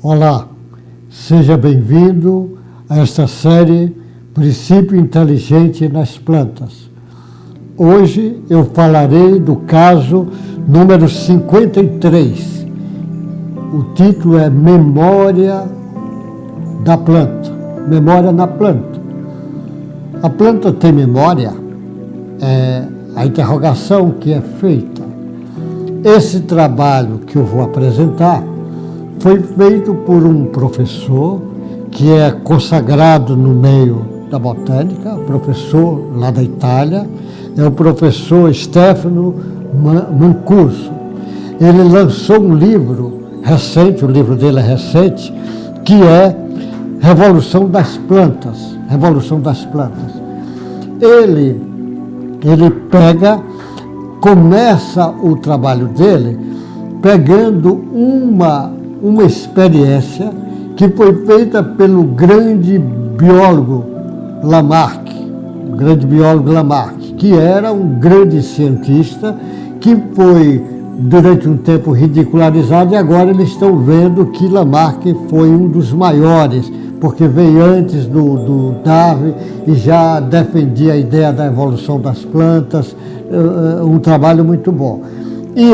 Olá, seja bem-vindo a esta série Princípio Inteligente nas Plantas. Hoje eu falarei do caso número 53. O título é Memória da Planta. Memória na planta. A planta tem memória? É a interrogação que é feita. Esse trabalho que eu vou apresentar foi feito por um professor que é consagrado no meio da botânica, professor lá da Itália, é o professor Stefano Mancuso. Ele lançou um livro recente, o livro dele é recente, que é Revolução das Plantas. Revolução das Plantas. Ele começa o trabalho dele pegando uma experiência que foi feita pelo grande biólogo Lamarck, que era um grande cientista que foi durante um tempo ridicularizado, e agora eles estão vendo que Lamarck foi um dos maiores, porque veio antes do Darwin e já defendia a ideia da evolução das plantas, um trabalho muito bom. E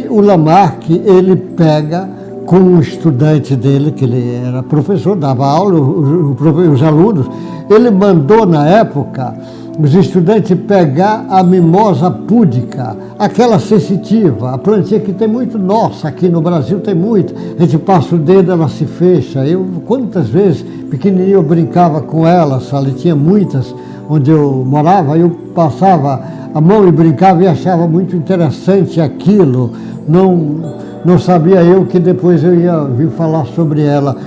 o Lamarck, ele pega com um estudante dele, que ele era professor, dava aula, os alunos, ele mandou na época os estudantes pegar a mimosa púdica, aquela sensitiva, a plantinha que tem muito, nossa, aqui no Brasil tem muito, a gente passa o dedo, ela se fecha. Quantas vezes, pequenininho, eu brincava com ela, ali tinha muitas, onde eu morava, eu passava a mão e brincava e achava muito interessante aquilo, não sabia eu que depois eu ia vir falar sobre ela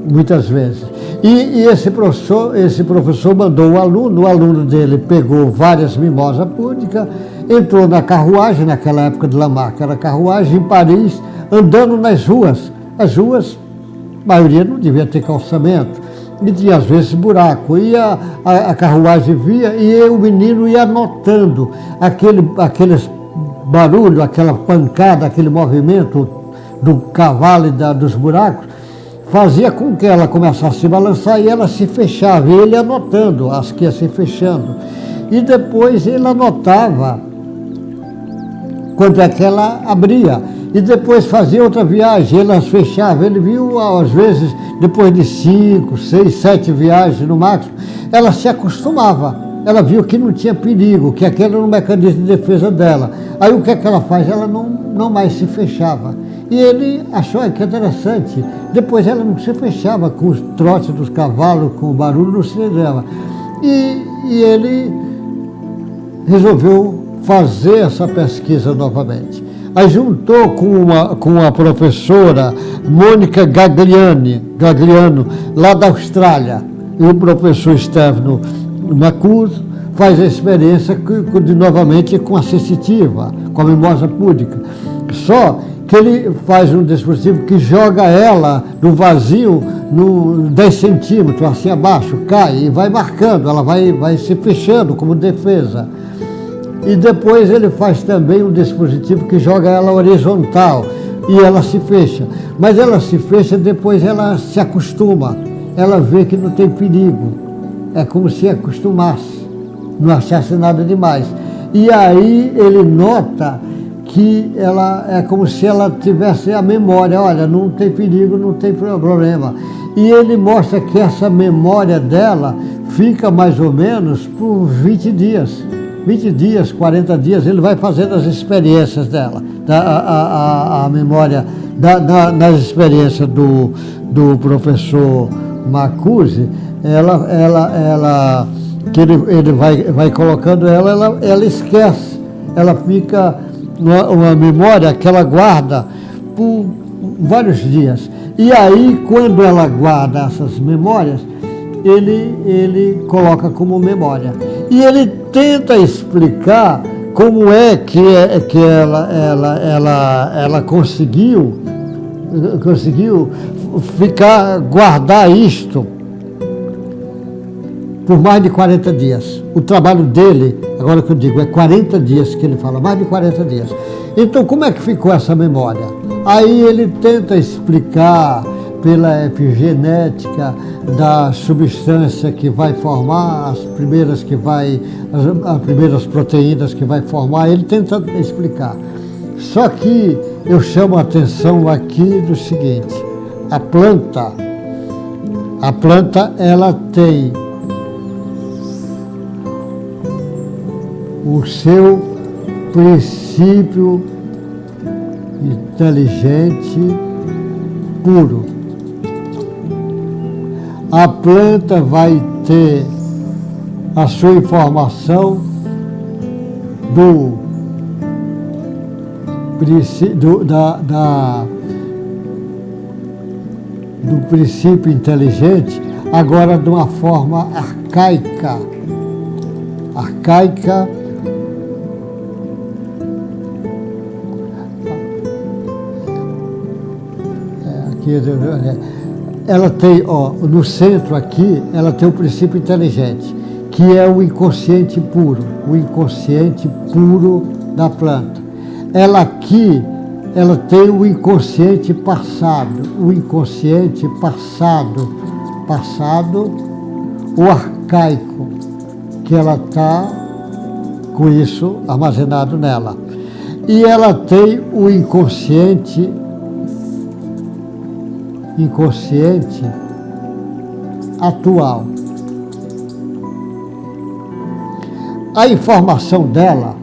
muitas vezes. E esse professor mandou o aluno dele pegou várias mimosas púdicas, entrou na carruagem, naquela época de Lamarck, era carruagem em Paris, andando nas ruas. As ruas, a maioria não devia ter calçamento, e tinha às vezes buraco. E a carruagem via e o menino ia anotando aqueles barulho, aquela pancada, aquele movimento do cavalo e dos buracos, fazia com que ela começasse a se balançar e ela se fechava, e ele anotando as que ia se fechando. E depois ele anotava quando é que ela abria, e depois fazia outra viagem, ele as fechava. Ele viu, às vezes, depois de 5, 6, 7 viagens no máximo, ela se acostumava. Ela viu que não tinha perigo, que aquele era um mecanismo de defesa dela. Aí o que é que ela faz? Ela não mais se fechava. E ele achou que interessante. Depois ela não se fechava com os trotes dos cavalos, com o barulho, não se dela. E ele resolveu fazer essa pesquisa novamente. Aí juntou com a professora Mônica Gagliano, lá da Austrália, e o professor Stefano Mancuso faz a experiência novamente com a sensitiva, com a mimosa púdica. Só que ele faz um dispositivo que joga ela no vazio, 10 centímetros, assim abaixo, cai e vai marcando, ela vai se fechando como defesa. E depois ele faz também um dispositivo que joga ela horizontal e ela se fecha. Mas ela se fecha, depois ela se acostuma, ela vê que não tem perigo. É como se acostumasse, não achasse nada demais. E aí ele nota que ela é como se ela tivesse a memória, olha, não tem perigo, não tem problema. E ele mostra que essa memória dela fica mais ou menos por 20 dias. 20 dias, 40 dias, ele vai fazendo as experiências dela, a memória, nas experiências do professor Mancuso. Que ele vai colocando ela esquece, ela fica uma memória que ela guarda por vários dias. E aí, quando ela guarda essas memórias, ele coloca como memória. E ele tenta explicar como é que ela conseguiu guardar isto por mais de 40 dias. O trabalho dele, agora que eu digo, é 40 dias que ele fala, mais de 40 dias. Então, como é que ficou essa memória? Aí ele tenta explicar pela epigenética da substância que vai formar as primeiras proteínas que vai formar, ele tenta explicar. Só que eu chamo a atenção aqui do seguinte: a planta ela tem o seu princípio inteligente puro. A planta vai ter a sua informação do princípio inteligente, agora de uma forma arcaica. Ela tem, no centro aqui, ela tem o princípio inteligente, que é o inconsciente puro da planta. Ela aqui, ela tem o inconsciente passado, o arcaico, que ela está com isso armazenado nela. E ela tem o inconsciente atual. A informação dela,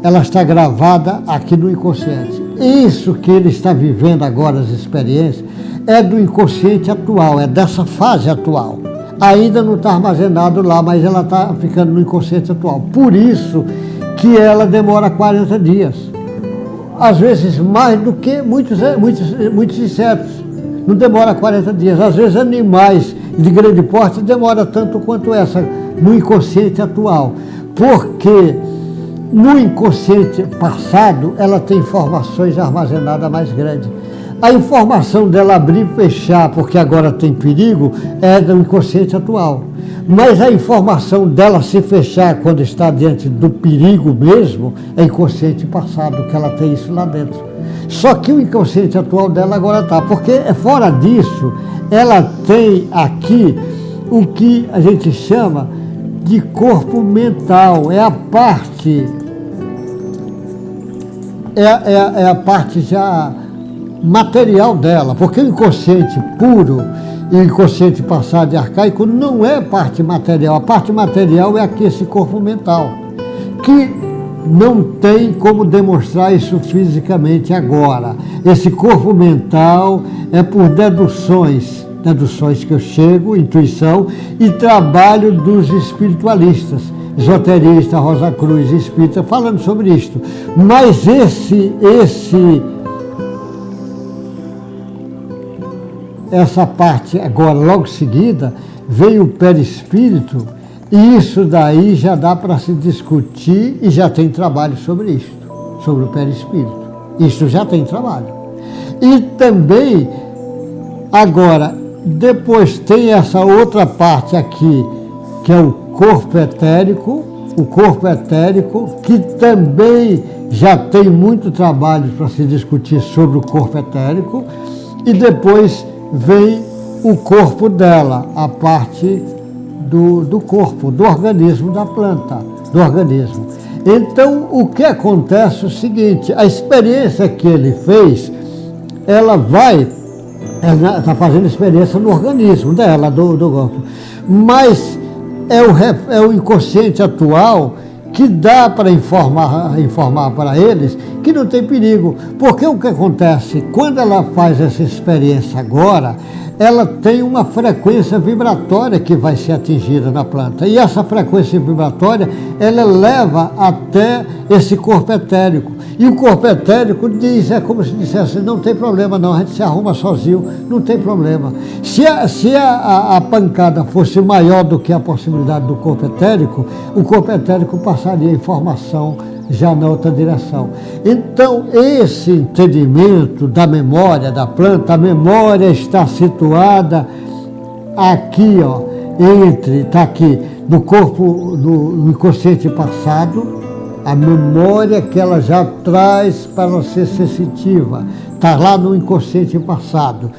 ela está gravada aqui no inconsciente. Isso que ele está vivendo agora, as experiências, é do inconsciente atual, é dessa fase atual. Ainda não está armazenado lá, mas ela está ficando no inconsciente atual. Por isso que ela demora 40 dias. Às vezes mais do que muitos insetos. Não demora 40 dias. Às vezes animais de grande porte demora tanto quanto essa no inconsciente atual. Porque no inconsciente passado ela tem informações armazenadas mais grandes. A informação dela abrir e fechar, porque agora tem perigo, é do inconsciente atual. Mas a informação dela se fechar quando está diante do perigo mesmo, é inconsciente passado, que ela tem isso lá dentro. Só que o inconsciente atual dela agora está, porque fora disso, ela tem aqui o que a gente chama de corpo mental, é a parte já material dela, porque o inconsciente puro e o inconsciente passado e arcaico não é parte material. A parte material é aqui esse corpo mental, que não tem como demonstrar isso fisicamente agora. Esse corpo mental é por deduções que eu chego, intuição e trabalho dos espiritualistas, esoterista, Rosa Cruz, espírita, falando sobre isto. Mas essa parte agora, logo em seguida, veio o perispírito, e isso daí já dá para se discutir e já tem trabalho sobre isto, sobre o perispírito. Isso já tem trabalho. E também, agora, depois tem essa outra parte aqui, que é o corpo etérico, que também já tem muito trabalho para se discutir sobre o corpo etérico, e depois vem o corpo dela, a parte do corpo, do organismo da planta, do organismo. Então, o que acontece é o seguinte: a experiência que ele fez, ela está fazendo experiência no organismo dela, do corpo, mas é o inconsciente atual que dá para informar para eles que não tem perigo. Porque o que acontece? Quando ela faz essa experiência agora, ela tem uma frequência vibratória que vai ser atingida na planta. E essa frequência vibratória, ela leva até esse corpo etérico. E o corpo etérico diz, é como se dissesse, não tem problema não, a gente se arruma sozinho, não tem problema. Se a pancada fosse maior do que a possibilidade do corpo etérico, o corpo etérico passaria a informação já na outra direção. Então, esse entendimento da memória da planta, a memória está situada aqui, está aqui no corpo, no inconsciente passado, a memória que ela já traz para ser sensitiva, está lá no inconsciente passado.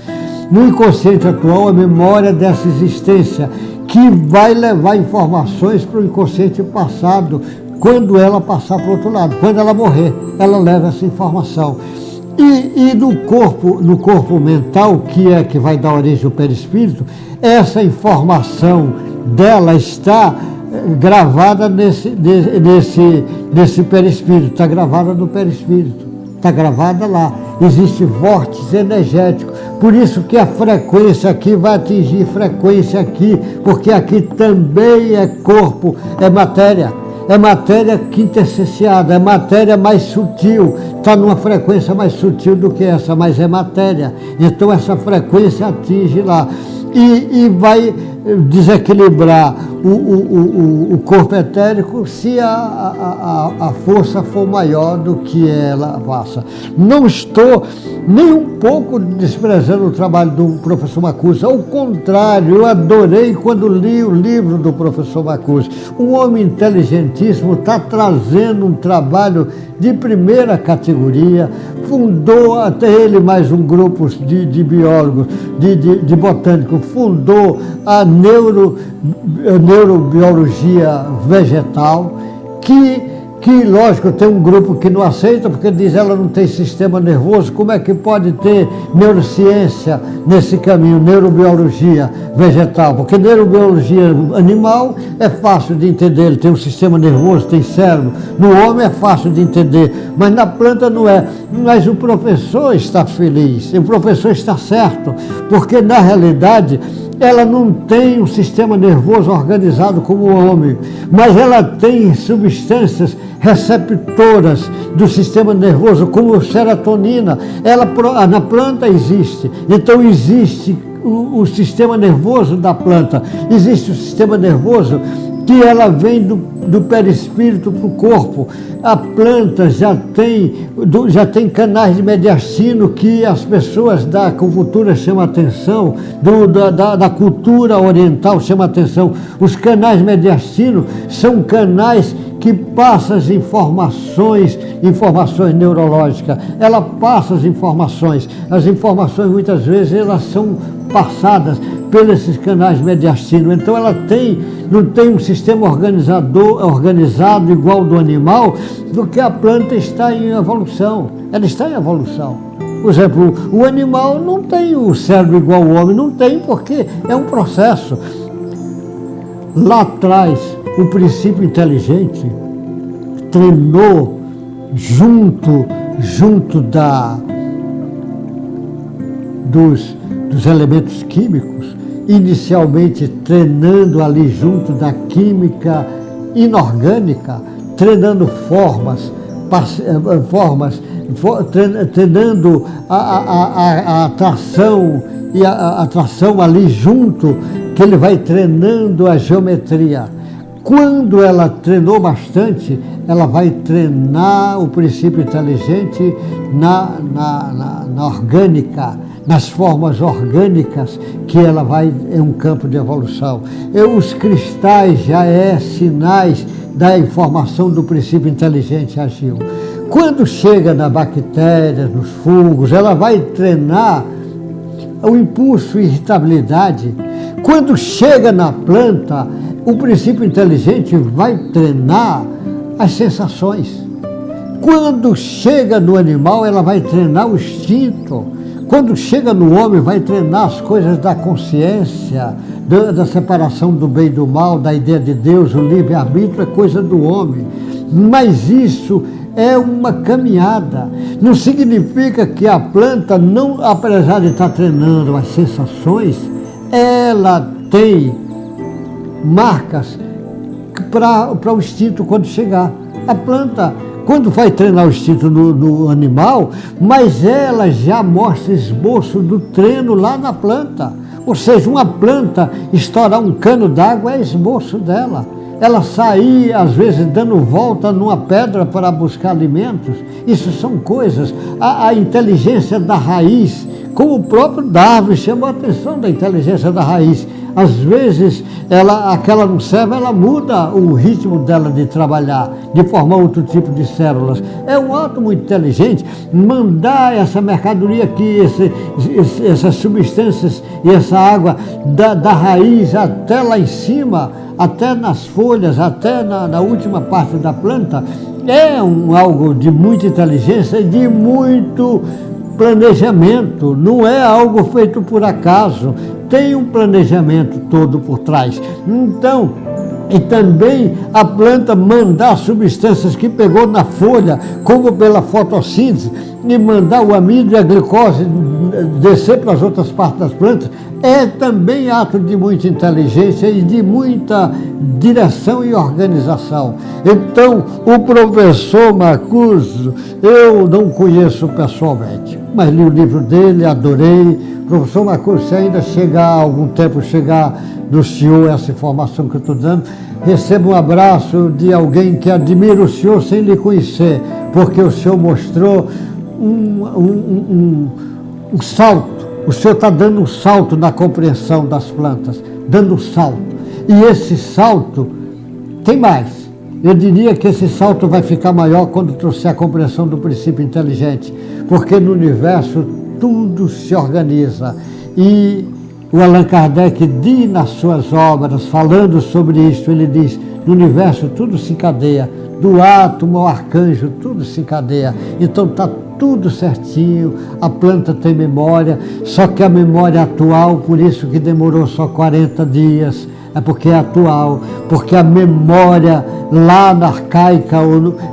no inconsciente atual a memória dessa existência, que vai levar informações para o inconsciente passado, quando ela passar para o outro lado. Quando ela morrer, ela leva essa informação. E no corpo mental, que vai dar origem ao perispírito, essa informação dela está gravada nesse perispírito, está gravada no perispírito, está gravada lá. Existe vórtice energético, por isso que a frequência aqui vai atingir frequência aqui, porque aqui também é corpo, é matéria quintessenciada, é matéria mais sutil, está numa frequência mais sutil do que essa, mas é matéria, então essa frequência atinge lá. E vai desequilibrar o corpo etérico se a força for maior do que ela passa. Não estou nem um pouco desprezando o trabalho do professor Marcuse, ao contrário, eu adorei quando li o livro do professor Marcuse. Um homem inteligentíssimo, está trazendo um trabalho de primeira categoria, fundou até ele mais um grupo de biólogos, de botânicos, fundou a neurobiologia vegetal, que lógico, tem um grupo que não aceita, porque diz ela não tem sistema nervoso, como é que pode ter neurociência nesse caminho, neurobiologia vegetal? Porque neurobiologia animal é fácil de entender, ele tem um sistema nervoso, tem cérebro, no homem é fácil de entender, mas na planta não é. Mas o professor está feliz, o professor está certo, porque na realidade ela não tem um sistema nervoso organizado como o homem, mas ela tem substâncias receptoras do sistema nervoso, como serotonina. Na planta existe, então existe o sistema nervoso da planta, existe o sistema nervoso que ela vem do perispírito para o corpo. A planta já tem canais de mediastino que as pessoas da acupuntura chamam atenção, da cultura oriental chamam atenção. Os canais mediastino são canais que passam as informações neurológicas. Ela passa as informações muitas vezes elas são passadas pelos canais mediastinos. Então ela não tem um sistema organizado igual do animal, porque a planta está em evolução. Ela está em evolução. Por exemplo, o animal não tem o cérebro igual ao homem, não tem, porque é um processo. Lá atrás, o princípio inteligente treinou junto dos elementos químicos, inicialmente treinando ali junto da química inorgânica, treinando treinando a atração e a atração ali junto, que ele vai treinando a geometria. Quando ela treinou bastante, ela vai treinar o princípio inteligente na orgânica, nas formas orgânicas, que ela vai em um campo de evolução. Os cristais já sinais da informação do princípio inteligente agil. Quando chega na bactéria, nos fungos, ela vai treinar o impulso e irritabilidade. Quando chega na planta, o princípio inteligente vai treinar as sensações. Quando chega no animal, ela vai treinar o instinto. Quando chega no homem, vai treinar as coisas da consciência, da separação do bem e do mal, da ideia de Deus, o livre-arbítrio é coisa do homem. Mas isso é uma caminhada. Não significa que a planta, não, apesar de estar treinando as sensações, ela tem marcas para o instinto quando chegar. A planta, quando vai treinar o instinto no animal, mas ela já mostra esboço do treino lá na planta. Ou seja, uma planta estourar um cano d'água é esboço dela. Ela sair, às vezes, dando volta numa pedra para buscar alimentos. Isso são coisas. A inteligência da raiz, como o próprio Darwin chamou a atenção da inteligência da raiz. Às vezes, aquela não serve, ela muda o ritmo dela de trabalhar, de formar outro tipo de células. É um ato muito inteligente mandar essa mercadoria aqui, essas substâncias e essa água da raiz até lá em cima, até nas folhas, até na última parte da planta. É algo de muita inteligência e de muito planejamento, não é algo feito por acaso, tem um planejamento todo por trás. Então, e também a planta mandar substâncias que pegou na folha, como pela fotossíntese, e mandar o amido e a glicose descer para as outras partes das plantas, é também ato de muita inteligência e de muita direção e organização. Então, o professor Marcuso, eu não conheço pessoalmente, mas li o livro dele, adorei. Professor Marcuso, se ainda algum tempo chegar do senhor essa informação que eu estou dando, receba um abraço de alguém que admira o senhor sem lhe conhecer, porque o senhor mostrou um salto. O senhor está dando um salto na compreensão das plantas, dando um salto. E esse salto tem mais. Eu diria que esse salto vai ficar maior quando trouxer a compreensão do princípio inteligente, porque no universo tudo se organiza. E o Allan Kardec diz nas suas obras, falando sobre isso, ele diz, no universo tudo se encadeia, do átomo ao arcanjo, tudo se encadeia. Então está tudo certinho, a planta tem memória, só que a memória atual, por isso que demorou só 40 dias, é porque é atual, porque a memória lá na arcaica,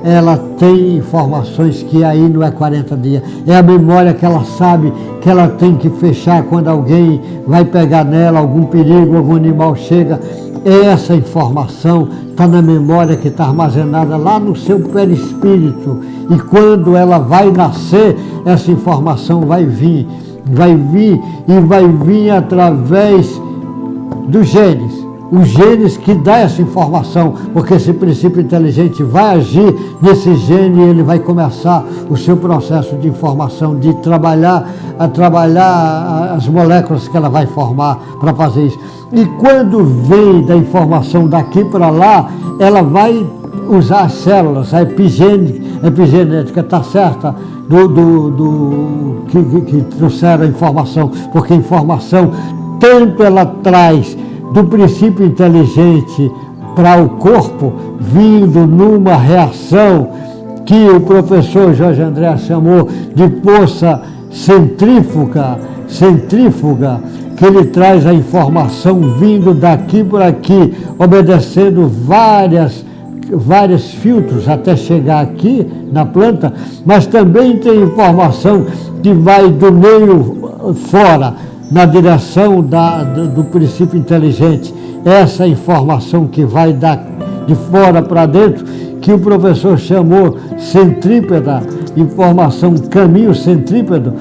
ela tem informações que aí não é 40 dias, é a memória que ela sabe que ela tem que fechar quando alguém vai pegar nela, algum perigo, algum animal chega. Essa informação está na memória que está armazenada lá no seu perispírito. E quando ela vai nascer, essa informação vai vir através dos genes. Os genes que dão essa informação, porque esse princípio inteligente vai agir nesse gene e ele vai começar o seu processo de informação, de trabalhar as moléculas que ela vai formar para fazer isso. E quando vem da informação daqui para lá, ela vai usar as células, a epigenética está certa, que trouxeram a informação, porque a informação, tanto ela traz do princípio inteligente para o corpo, vindo numa reação que o professor Jorge André chamou de força centrífuga, que ele traz a informação vindo daqui por aqui, obedecendo vários filtros até chegar aqui na planta, mas também tem informação que vai do meio fora, na direção do princípio inteligente. Essa informação que vai de fora para dentro, que o professor chamou centrípeta, informação caminho centrípeta,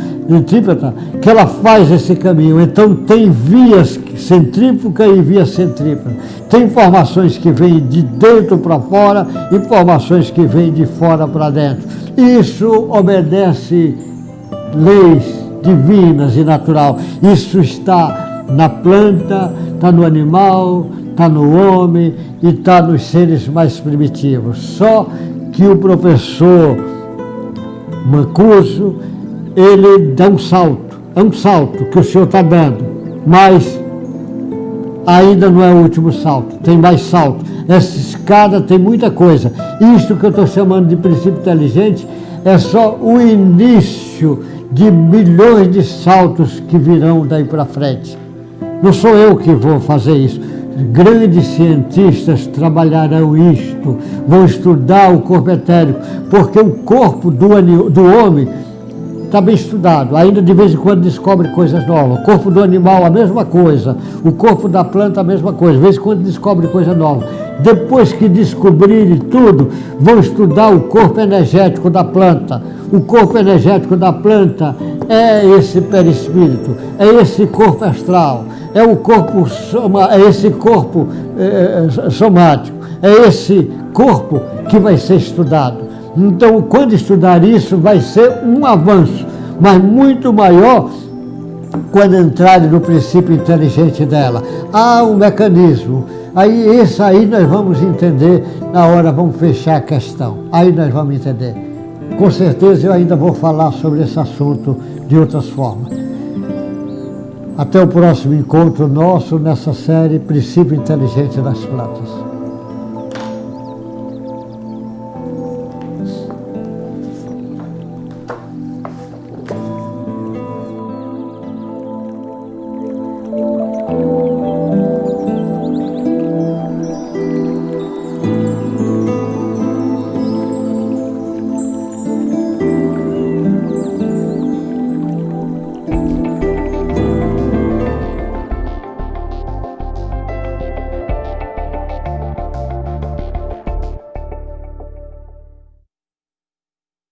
que ela faz esse caminho. Então tem vias centrífuga e via centrípeta. Tem informações que vêm de dentro para fora, informações que vêm de fora para dentro. Isso obedece leis divinas e natural. Isso está na planta, está no animal, está no homem e está nos seres mais primitivos. Só que o professor Mancuso, ele dá um salto, é um salto que o senhor está dando, mas ainda não é o último salto, tem mais salto. Essa escada tem muita coisa. Isso que eu estou chamando de princípio inteligente é só o início de milhões de saltos que virão daí para frente. Não sou eu que vou fazer isso. Grandes cientistas trabalharão isto, vão estudar o corpo etérico, porque o corpo do homem está bem estudado, ainda de vez em quando descobre coisas novas. O corpo do animal, a mesma coisa. O corpo da planta, a mesma coisa. De vez em quando descobre coisa nova. Depois que descobrirem tudo, vão estudar o corpo energético da planta. O corpo energético da planta é esse perispírito, é esse corpo astral, é o corpo esse corpo somático, é esse corpo que vai ser estudado. Então, quando estudar isso, vai ser um avanço, mas muito maior quando entrarem no princípio inteligente dela. Há um mecanismo. Aí esse aí nós vamos entender na hora, vamos fechar a questão. Aí nós vamos entender. Com certeza eu ainda vou falar sobre esse assunto de outras formas. Até o próximo encontro nosso nessa série Princípio Inteligente das Plantas.